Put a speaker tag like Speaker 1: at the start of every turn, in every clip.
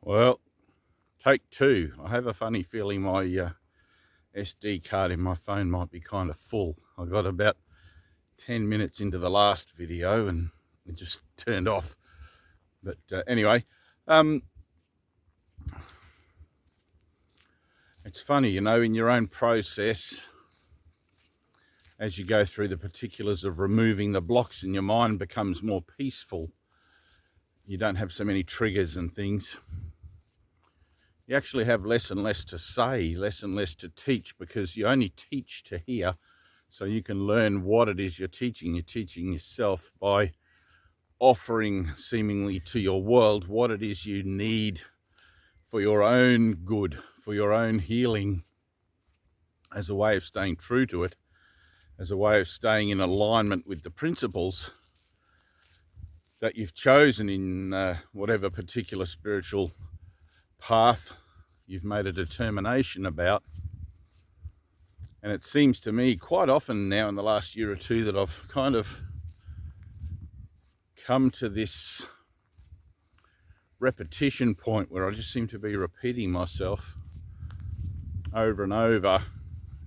Speaker 1: Well, take two. I have a funny feeling my SD card in my phone might be kind of full. I got about 10 minutes into the last video and it just turned off. But anyway, it's funny, in your own process, as you go through the particulars of removing the blocks and your mind becomes more peaceful. You don't have so many triggers and things. You actually have less and less to say, less and less to teach, because you only teach to hear, so you can learn what it is you're teaching. You're teaching yourself by offering seemingly to your world what it is you need for your own good, for your own healing, as a way of staying true to it, as a way of staying in alignment with the principles that you've chosen in whatever particular spiritual path you've made a determination about. And it seems to me quite often now in the last year or two that I've kind of come to this repetition point where I just seem to be repeating myself over and over,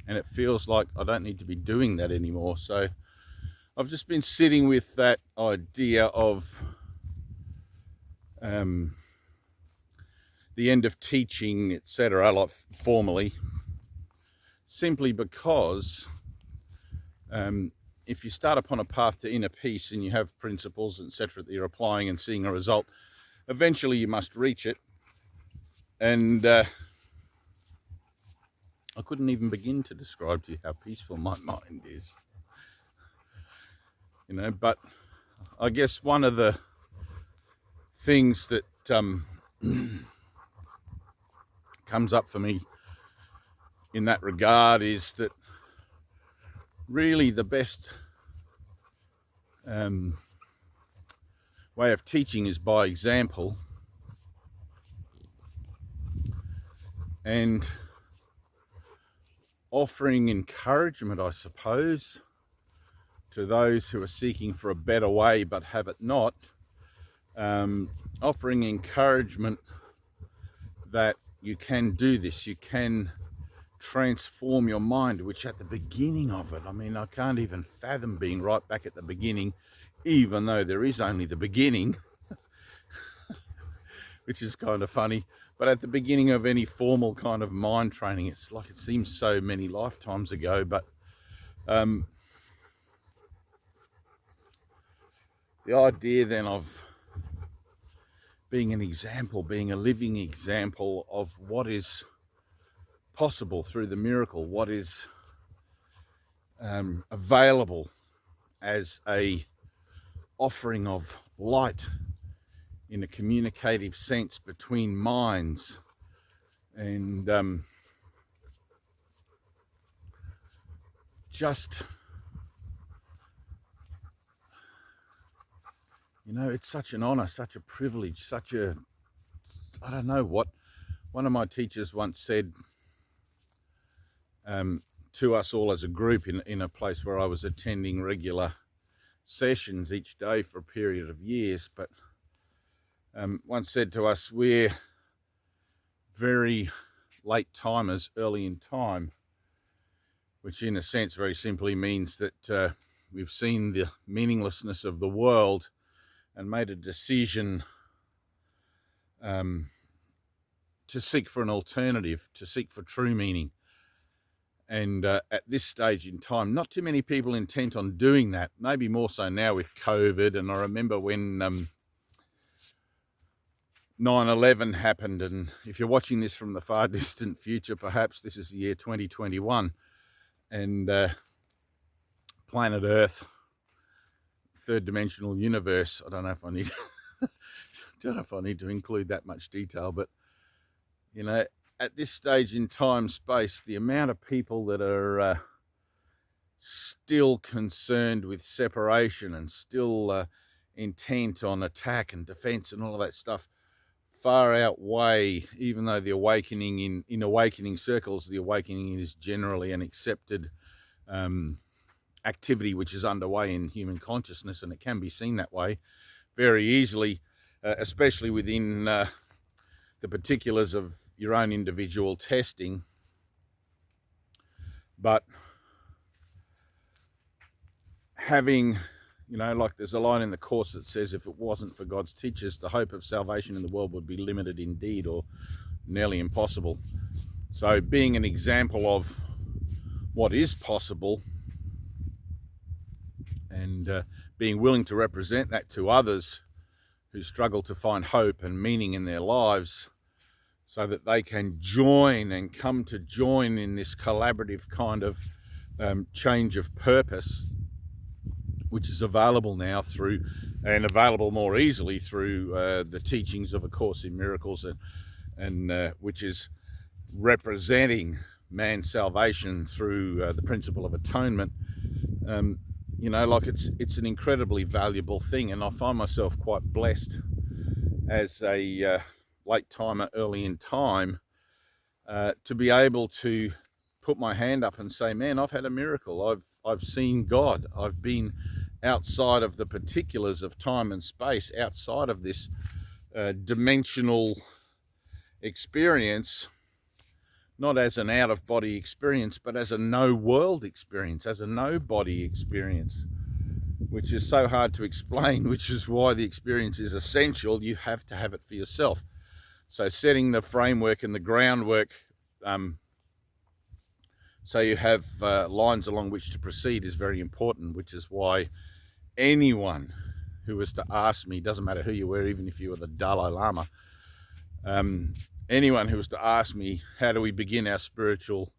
Speaker 1: and it feels like I don't need to be doing that anymore. So I've just been sitting with that idea of the end of teaching, etc., like formally, simply because if you start upon a path to inner peace and you have principles, etc., that you're applying and seeing a result, eventually you must reach it. And I couldn't even begin to describe to you how peaceful my mind is. But I guess one of the things that comes up for me in that regard is that really the best way of teaching is by example, and offering encouragement, I suppose, to those who are seeking for a better way but have it not. Offering encouragement that you can do this, you can transform your mind, which at the beginning of it, I can't even fathom being right back at the beginning, even though there is only the beginning, which is kind of funny. But at the beginning of any formal kind of mind training, it's like it seems so many lifetimes ago. But the idea then of being an example, being a living example of what is possible through the miracle, what is available as a offering of light in a communicative sense between minds, and just it's such an honor, such a privilege, I don't know what one of my teachers once said to us all as a group in a place where I was attending regular sessions each day for a period of years, but once said to us, we're very late timers early in time, which in a sense very simply means that we've seen the meaninglessness of the world and made a decision to seek for an alternative, to seek for true meaning. And at this stage in time, not too many people intent on doing that, maybe more so now with COVID. And I remember when 9/11 happened, and if you're watching this from the far distant future, perhaps this is the year 2021, and planet Earth, third dimensional universe, I don't know if I need to include that much detail, but at this stage in time, space, the amount of people that are still concerned with separation and still intent on attack and defense and all of that stuff far outweigh, even though the awakening in awakening circles, the awakening is generally an accepted activity which is underway in human consciousness, and it can be seen that way very easily, especially within the the particulars of your own individual testing, but having, like there's a line in the Course that says, if it wasn't for God's teachers, the hope of salvation in the world would be limited indeed, or nearly impossible. So being an example of what is possible, and being willing to represent that to others who struggle to find hope and meaning in their lives, so that they can join and come to join in this collaborative kind of change of purpose, which is available now through, and available more easily through the teachings of A Course in Miracles, and which is representing man's salvation through the principle of atonement. Like it's an incredibly valuable thing, and I find myself quite blessed as a late timer early in time to be able to put my hand up and say, man, I've had a miracle. I've seen God. I've been outside of the particulars of time and space, outside of this dimensional experience, not as an out-of-body experience, but as a no-world experience, as a no-body experience, which is so hard to explain, which is why the experience is essential. You have to have it for yourself. So setting the framework and the groundwork so you have lines along which to proceed is very important, which is why anyone who was to ask me, doesn't matter who you were, even if you were the Dalai Lama, anyone who was to ask me, how do we begin our spiritual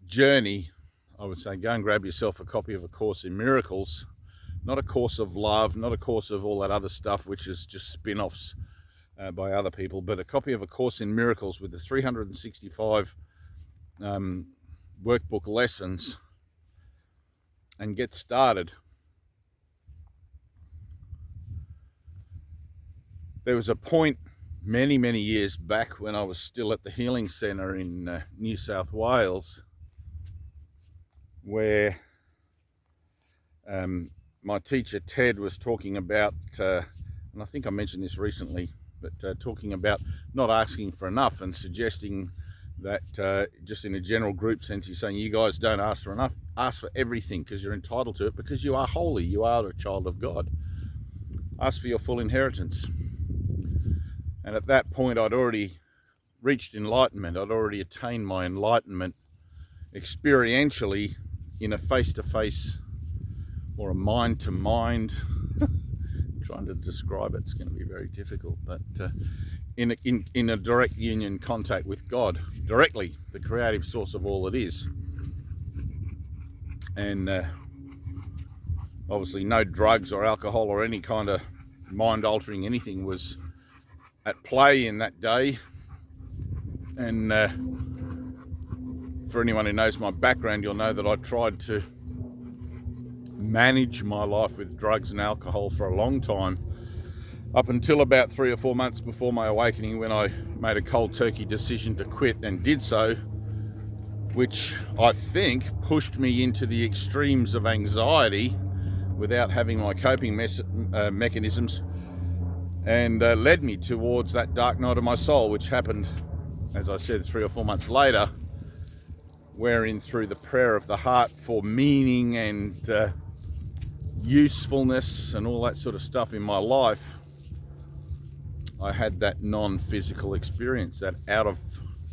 Speaker 1: journey, I would say, go and grab yourself a copy of A Course in Miracles. Not A Course of Love, not A Course of all that other stuff, which is just spin-offs by other people, but a copy of A Course in Miracles with the 365 workbook lessons, and get started. There was a point many, many years back when I was still at the Healing Centre in New South Wales, where my teacher Ted was talking about, and I think I mentioned this recently, but talking about not asking for enough, and suggesting that just in a general group sense, he's saying, you guys don't ask for enough, ask for everything, because you're entitled to it, because you are holy, you are a child of God. Ask for your full inheritance. And at that point, I'd already reached enlightenment. I'd already attained my enlightenment experientially in a face-to-face or a mind-to-mind. Trying to describe it's going to be very difficult, but in a direct union contact with God, directly, the creative source of all that is. And obviously no drugs or alcohol or any kind of mind-altering anything was at play in that day. And for anyone who knows my background, you'll know that I tried to manage my life with drugs and alcohol for a long time, up until about 3 or 4 months before my awakening, when I made a cold turkey decision to quit, and did so, which I think pushed me into the extremes of anxiety without having my coping mechanisms, and led me towards that dark night of my soul, which happened, as I said, 3 or 4 months later, wherein through the prayer of the heart for meaning and usefulness and all that sort of stuff in my life, I had that non-physical experience, that out of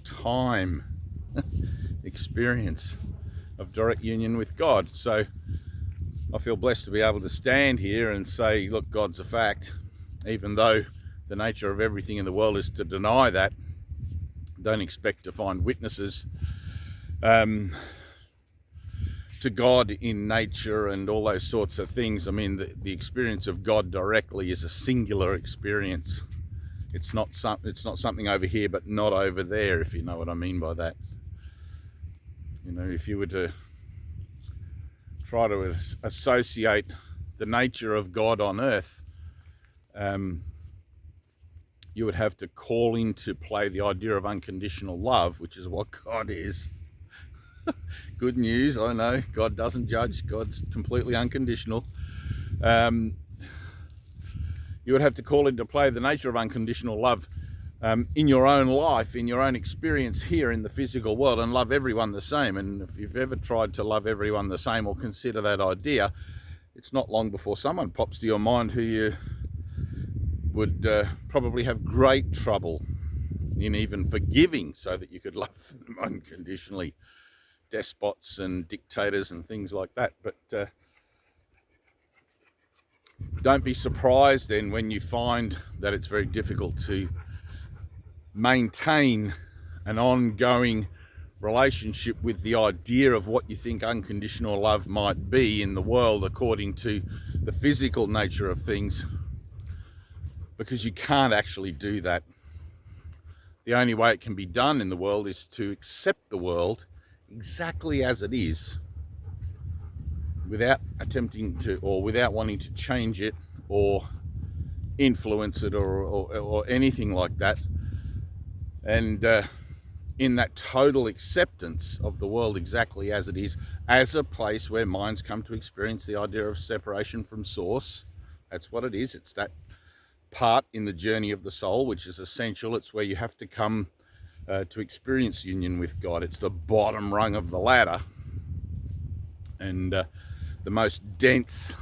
Speaker 1: time experience of direct union with God. So I feel blessed to be able to stand here and say, look, God's a fact, even though the nature of everything in the world is to deny that. Don't expect to find witnesses to God in nature and all those sorts of things. I mean, the experience of God directly is a singular experience. It's not something over here but not over there, if you know what I mean by that. You know, if you were to try to associate the nature of God on earth, you would have to call into play the idea of unconditional love, which is what God is. Good news, I know, God doesn't judge, God's completely unconditional. You would have to call into play the nature of unconditional love in your own life, in your own experience here in the physical world, and love everyone the same. And if you've ever tried to love everyone the same or consider that idea, it's not long before someone pops to your mind who you would probably have great trouble in even forgiving so that you could love them unconditionally. Despots and dictators and things like that. But don't be surprised then when you find that it's very difficult to maintain an ongoing relationship with the idea of what you think unconditional love might be in the world according to the physical nature of things, because you can't actually do that. The only way it can be done in the world is to accept the world exactly as it is, without attempting to, or without wanting to change it or influence it or anything like that. And in that total acceptance of the world exactly as it is, as a place where minds come to experience the idea of separation from source. That's what it is. It's that part in the journey of the soul which is essential. It's where you have to come to experience union with God. It's the bottom rung of the ladder, and the most dense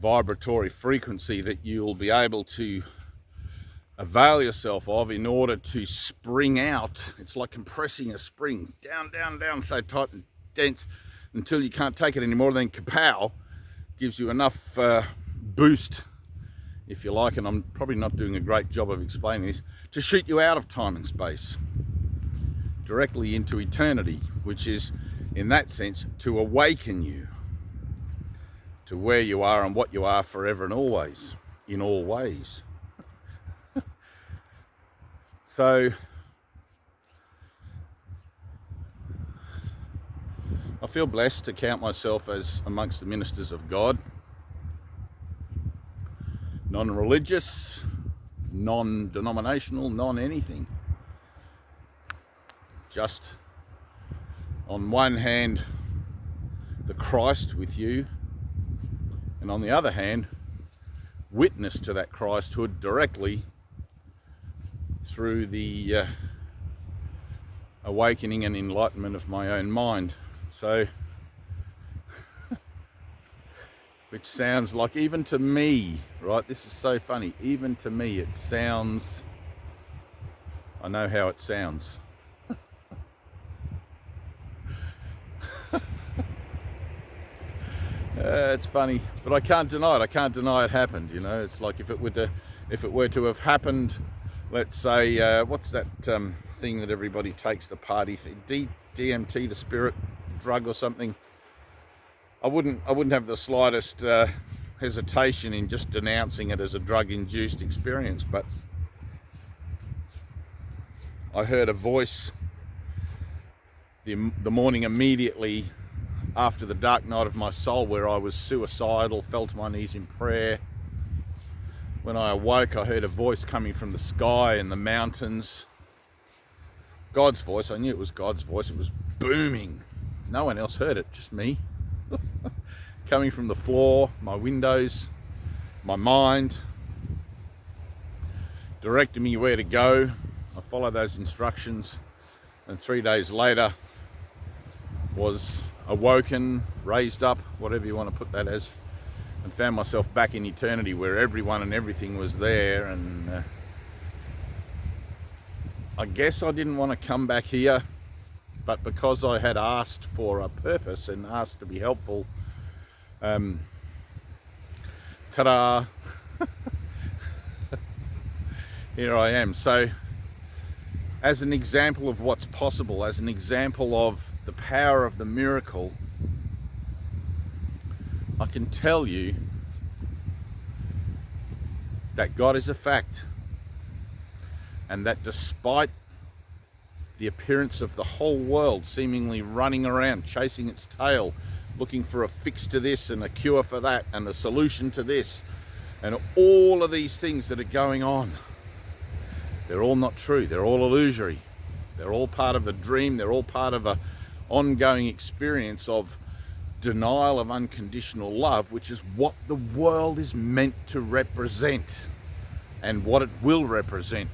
Speaker 1: vibratory frequency that you'll be able to avail yourself of in order to spring out. It's like compressing a spring down, down, down, so tight and dense until you can't take it anymore. Then kapow, gives you enough boost, if you like, and I'm probably not doing a great job of explaining this, to shoot you out of time and space directly into eternity, which is, in that sense, to awaken you to where you are and what you are forever and always, in all ways. So I feel blessed to count myself as amongst the ministers of God, non-religious, non-denominational, non-anything. Just on one hand, the Christ with you, and on the other hand, witness to that Christhood directly through the awakening and enlightenment of my own mind. So, which sounds like, even to me, right, this is so funny, even to me it sounds, I know how it sounds. It's funny, but I can't deny it. I can't deny it happened. You know, it's like if it were to have happened, let's say, what's that thing that everybody takes, the party thing, DMT, the spirit drug or something. I wouldn't have the slightest hesitation in just denouncing it as a drug-induced experience. But I heard a voice the morning immediately after the dark night of my soul, where I was suicidal, fell to my knees in prayer. When I awoke, I heard a voice coming from the sky and the mountains. God's voice. I knew it was God's voice. It was booming. No one else heard it, just me. Coming from the floor, my windows, my mind, directing me where to go. I followed those instructions, and 3 days later was awoken, raised up, whatever you want to put that as, and found myself back in eternity where everyone and everything was there. And I guess I didn't want to come back here, but because I had asked for a purpose and asked to be helpful, ta-da, here I am. So as an example of what's possible, as an example of the power of the miracle, I can tell you that God is a fact, and that despite the appearance of the whole world seemingly running around, chasing its tail, looking for a fix to this and a cure for that and a solution to this, and all of these things that are going on, they're all not true. They're all illusory. They're all part of a dream. They're all part of a ongoing experience of denial of unconditional love, which is what the world is meant to represent and what it will represent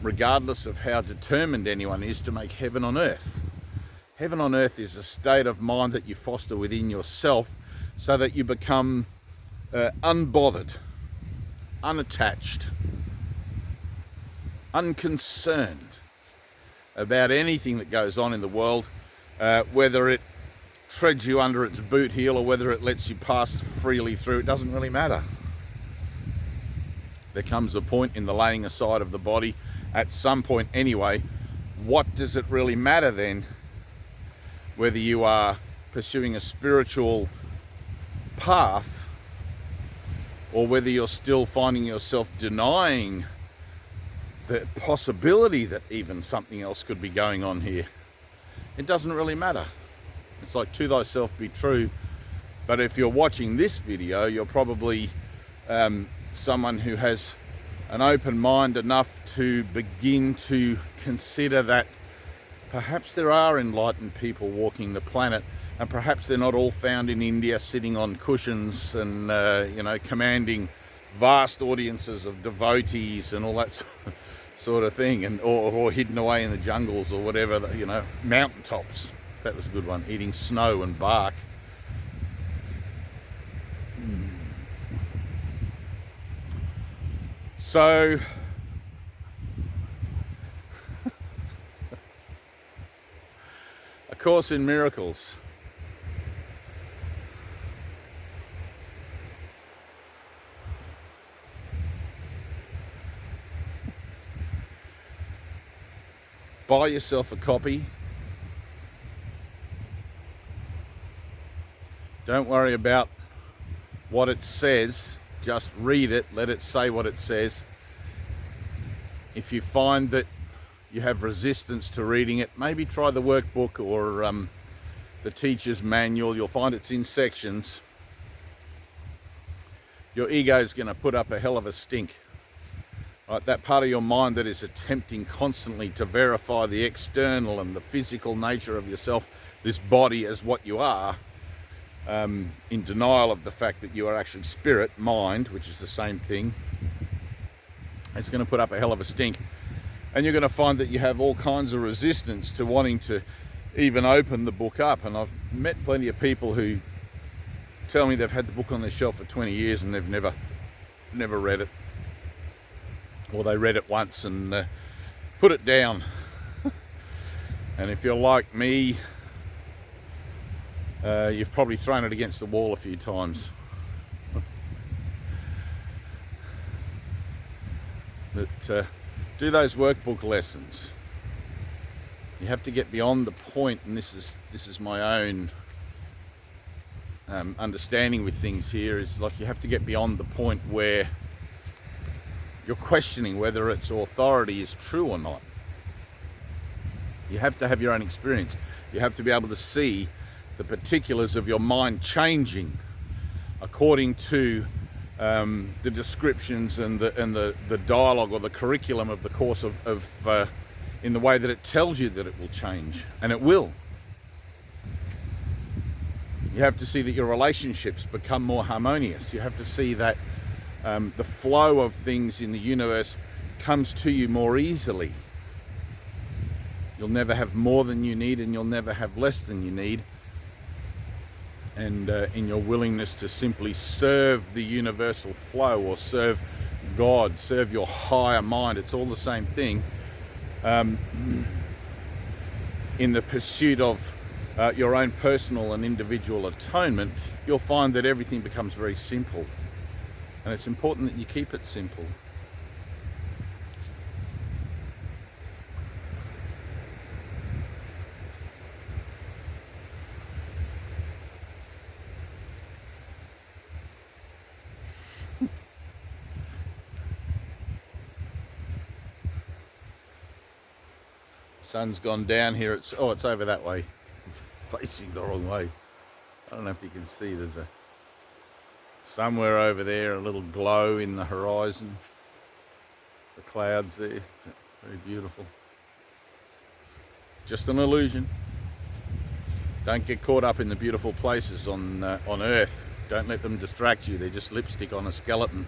Speaker 1: regardless of how determined anyone is to make heaven on earth. Heaven on earth is a state of mind that you foster within yourself so that you become unbothered, unattached, unconcerned about anything that goes on in the world, whether it treads you under its boot heel or whether it lets you pass freely through. It doesn't really matter. There comes a point in the laying aside of the body, at some point anyway. What does it really matter then, whether you are pursuing a spiritual path or whether you're still finding yourself denying the possibility that even something else could be going on here? It doesn't really matter. It's like, to thyself be true. But if you're watching this video, you're probably someone who has an open mind enough to begin to consider that perhaps there are enlightened people walking the planet, and perhaps they're not all found in India sitting on cushions and commanding vast audiences of devotees and all that sort of thing, and or hidden away in the jungles or whatever, mountaintops. That was a good one, eating snow and bark. So A Course in Miracles. Buy yourself a copy. Don't worry about what it says, just read it, let it say what it says. If you find that you have resistance to reading it, maybe try the workbook or the teacher's manual. You'll find it's in sections. Your ego is going to put up a hell of a stink. Right? That part of your mind that is attempting constantly to verify the external and the physical nature of yourself, this body, as what you are, in denial of the fact that you are actually spirit, mind, which is the same thing. It's going to put up a hell of a stink, and you're going to find that you have all kinds of resistance to wanting to even open the book up. And I've met plenty of people who tell me they've had the book on their shelf for 20 years and they've never read it, or they read it once and put it down. And if you're like me, you've probably thrown it against the wall a few times. But do those workbook lessons. You have to get beyond the point, and this is my own understanding with things here, is like you have to get beyond the point where you're questioning whether its authority is true or not. You have to have your own experience. You have to be able to see the particulars of your mind changing according to the descriptions and the dialogue or the curriculum of the course in the way that it tells you that it will change, and it will. You have to see that your relationships become more harmonious. You have to see that the flow of things in the universe comes to you more easily. You'll never have more than you need, and you'll never have less than you need. And in your willingness to simply serve the universal flow, or serve God, serve your higher mind, it's all the same thing. In the pursuit of your own personal and individual atonement, you'll find that everything becomes very simple. And it's important that you keep it simple. Sun's gone down here. It's over that way. I'm facing the wrong way. I don't know if you can see, there's somewhere over there a little glow in the horizon. The clouds there, very beautiful. Just an illusion. Don't get caught up in the beautiful places on Earth. Don't let them distract you. They're just lipstick on a skeleton.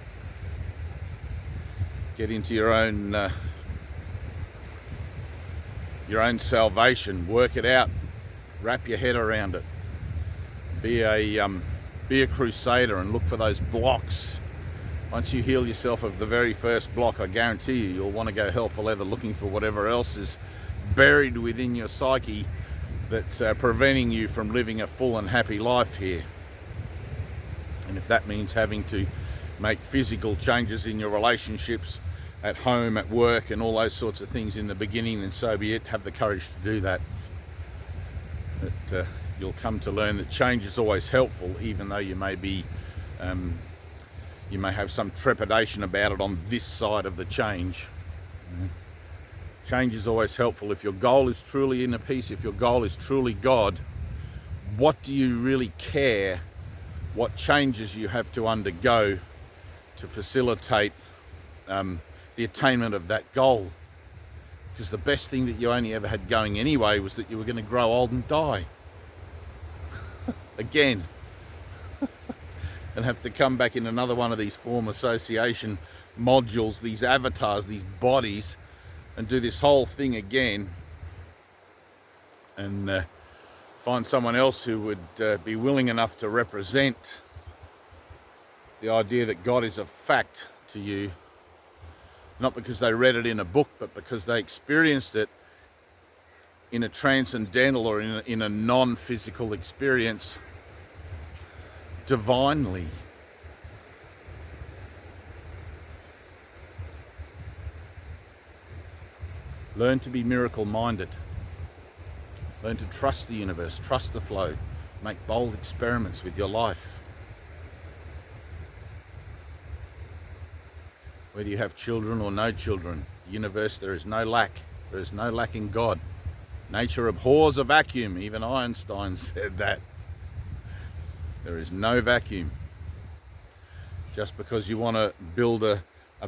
Speaker 1: Get into your own your own salvation. Work it out. Wrap your head around it. Be a crusader and look for those blocks. Once you heal yourself of the very first block, I guarantee you'll want to go hell for leather looking for whatever else is buried within your psyche that's preventing you from living a full and happy life here. And if that means having to make physical changes in your relationships at home, at work, and all those sorts of things in the beginning, then so be it. Have the courage to do that. But you'll come to learn that change is always helpful, even though you may be you may have some trepidation about it on this side of the change. Change is always helpful. If your goal is truly inner peace, if your goal is truly God, what do you really care what changes you have to undergo to facilitate the attainment of that goal? Because the best thing that you only ever had going anyway was that you were going to grow old and die. Again. And have to come back in another one of these form association modules, these avatars, these bodies, and do this whole thing again, and find someone else who would be willing enough to represent the idea that God is a fact to you, not because they read it in a book, but because they experienced it in a transcendental or in a non-physical experience divinely. Learn to be miracle-minded. Learn to trust the universe, trust the flow. Make bold experiments with your life. Whether you have children or no children, the universe, there is no lack. There is no lack in God. Nature abhors a vacuum. Even Einstein said that. There is no vacuum. Just because you want to build a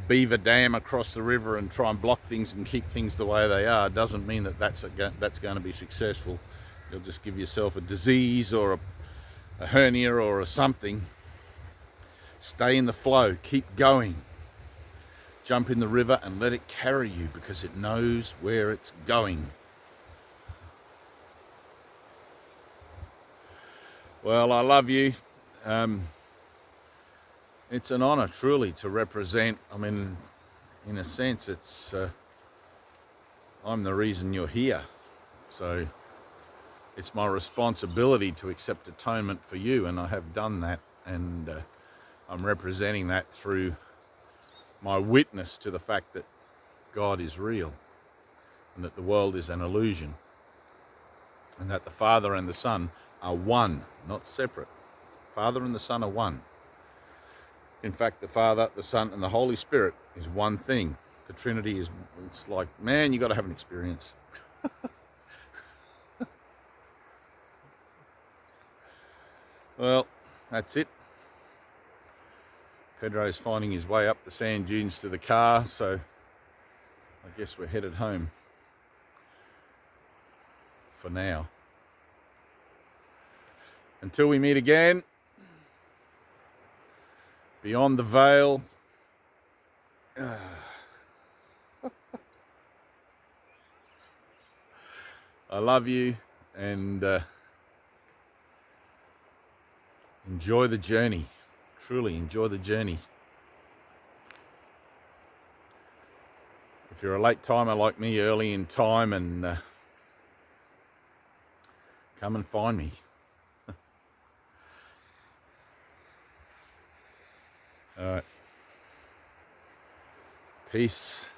Speaker 1: beaver dam across the river and try and block things and keep things the way they are doesn't mean that that's going to be successful. You'll just give yourself a disease or a hernia or a something. Stay in the flow. Keep going. Jump in the river and let it carry you, because it knows where it's going. Well, I love you. It's an honor, truly, to represent. I mean, in a sense, it's I'm the reason you're here. So it's my responsibility to accept atonement for you, and I have done that. And I'm representing that through my witness to the fact that God is real, and that the world is an illusion, and that the Father and the Son are one, not separate. Father and the Son are one. In fact, the Father, the Son, and the Holy Spirit is one thing. The Trinity is, it's like, man, you got to have an experience. Well, that's it. Pedro's finding his way up the sand dunes to the car, so I guess we're headed home for now. Until we meet again, beyond the veil, I love you, and enjoy the journey. Truly enjoy the journey. If you're a late timer like me, early in time, and come and find me. All right. Peace.